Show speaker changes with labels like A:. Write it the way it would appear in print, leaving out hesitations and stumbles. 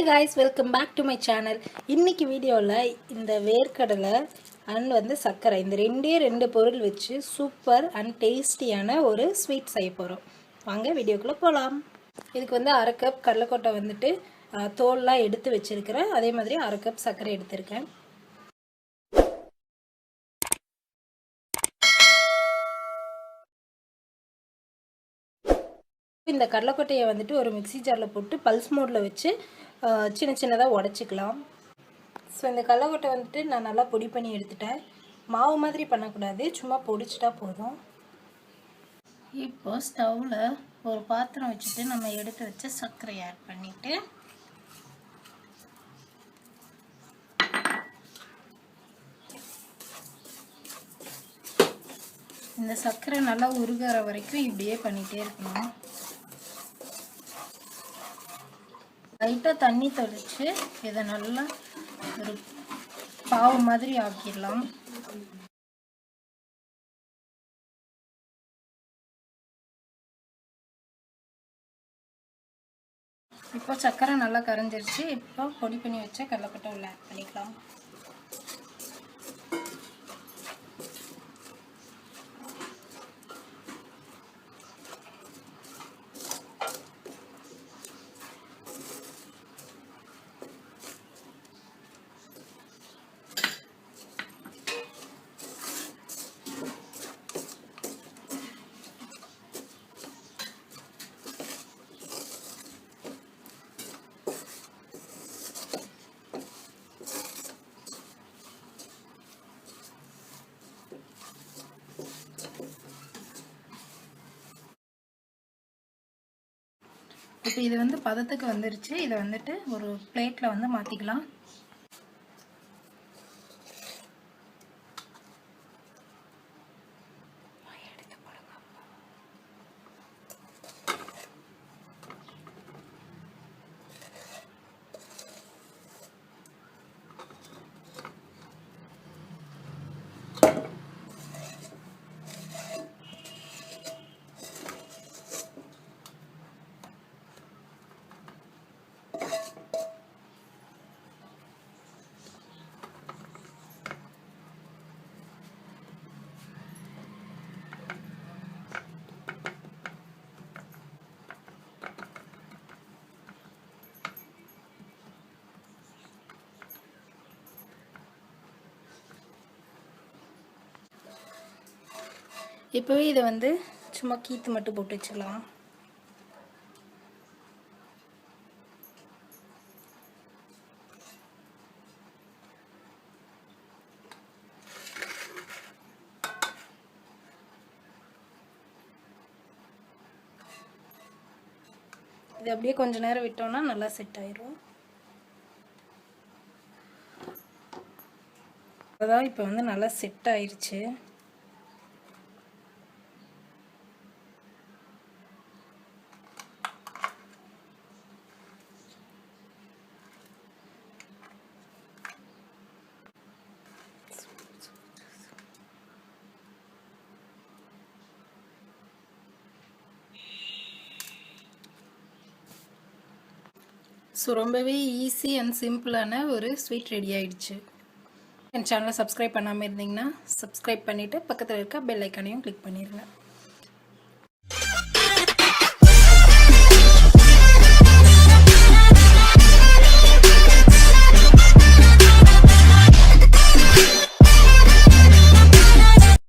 A: guys, welcome back to my channel. இன்னைக்கு வீடியோல இந்த வேர்க்கடலை அண்ட் வந்து சக்கரை இந்த ரெண்டு பொருள் வச்சு சூப்பர் அண்ட் டேஸ்டியான ஒரு ஸ்வீட் செய்ய போறோம். வாங்க வீடியோக்குள்ள போலாம். இதுக்கு வந்து 1/2 கப் கடலைக்கொட்டை வந்துட்டு தோல்லாம் எடுத்து வச்சிருக்கேன். அதே மாதிரி 1/2 கப் சக்கரை எடுத்துர்க்கேன். இந்த கடலைக்கொட்டையை வந்துட்டு ஒரு மிக்ஸி ஜாரில் போட்டு பல்ஸ் மோடில் வச்சு சின்ன சின்னதாக உடச்சிக்கலாம். ஸோ இந்த கடலைக்கொட்டை வந்துட்டு நான் நல்லா பொடி பண்ணி எடுத்துட்டேன். மாவு மாதிரி பண்ணக்கூடாது, சும்மா பொடிச்சிட்டா போதும். இப்போ ஸ்டவ்வில் ஒரு பாத்திரம் வச்சுட்டு நம்ம எடுத்து வச்ச சர்க்கரை ஆட் பண்ணிவிட்டு இந்த சர்க்கரை நல்லா உருகிற வரைக்கும் இப்படியே பண்ணிகிட்டே இருக்கணும். லைட்டாக தண்ணி தெளித்து இதை நல்லா ஒரு பாவு மாதிரி ஆக்கிடலாம். இப்போ சர்க்கரை நல்லா கரைஞ்சிருச்சு. இப்போ பொடி பண்ணி வச்ச கடலைக்கொட்டை உள்ள ஆட் பண்ணிக்கலாம். இப்போ இது வந்து பதத்துக்கு வந்துருச்சு. இதை வந்துட்டு ஒரு பிளேட்டில் வந்து மாற்றிக்கலாம். இப்போவே இதை வந்து சும்மா கீத்து மட்டும் போட்டு வச்சுக்கலாம். இது அப்படியே கொஞ்ச நேரம் விட்டோம்னா நல்லா செட் ஆயிரும். அதான் இப்போ வந்து நல்லா செட் ஆயிருச்சு. ஸோ ரொம்பவே ஈஸி அண்ட் சிம்பிளான ஒரு ஸ்வீட் ரெடி ஆகிடுச்சு. என் சேனலை சப்ஸ்கிரைப் பண்ணாமல் இருந்தீங்கன்னா சப்ஸ்கிரைப் பண்ணிவிட்டு பக்கத்தில் இருக்க பெல் ஐக்கானையும் கிளிக் பண்ணிடுங்க.